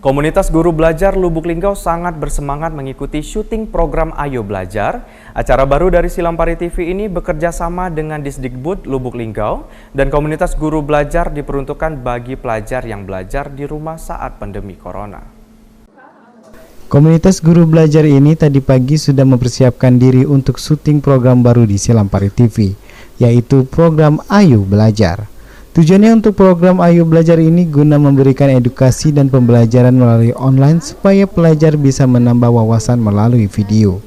Komunitas guru belajar Lubuk Linggau sangat bersemangat mengikuti syuting program Ayo Belajar. Acara baru dari Silampari TV ini bekerja sama dengan Disdikbud Lubuk Linggau dan komunitas guru belajar diperuntukkan bagi pelajar yang belajar di rumah saat pandemi corona. Komunitas guru belajar ini tadi pagi sudah mempersiapkan diri untuk syuting program baru di Silampari TV, yaitu program Ayo Belajar. Tujuannya untuk program Ayo Belajar ini guna memberikan edukasi dan pembelajaran melalui online supaya pelajar bisa menambah wawasan melalui video.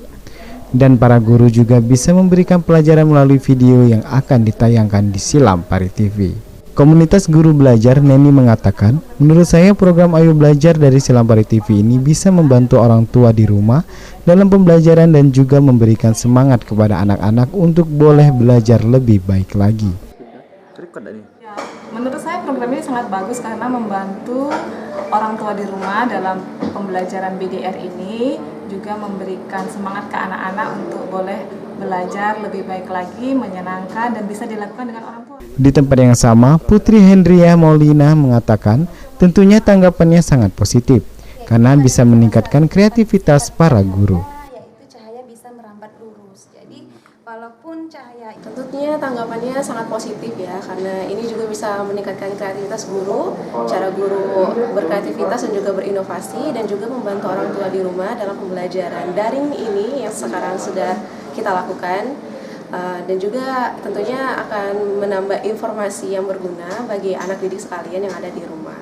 Dan para guru juga bisa memberikan pelajaran melalui video yang akan ditayangkan di Silampari TV. Komunitas guru belajar Neni mengatakan, menurut saya program Ayo Belajar dari Silampari TV ini bisa membantu orang tua di rumah dalam pembelajaran dan juga memberikan semangat kepada anak-anak untuk boleh belajar lebih baik lagi. Menurut saya program ini sangat bagus karena membantu orang tua di rumah dalam pembelajaran BDR ini, juga memberikan semangat ke anak-anak untuk boleh belajar lebih baik lagi, menyenangkan dan bisa dilakukan dengan orang tua. Di tempat yang sama, Putri Hendria Maulina mengatakan tentunya tanggapannya sangat positif karena bisa meningkatkan kreativitas para guru. Walaupun cahaya, tentunya tanggapannya sangat positif ya, karena ini juga bisa meningkatkan kreativitas guru, cara guru berkreativitas dan juga berinovasi, dan juga membantu orang tua di rumah dalam pembelajaran daring ini yang sekarang sudah kita lakukan, dan juga tentunya akan menambah informasi yang berguna bagi anak didik sekalian yang ada di rumah.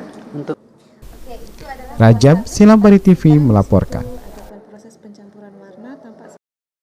Rajab, Silampari TV melaporkan.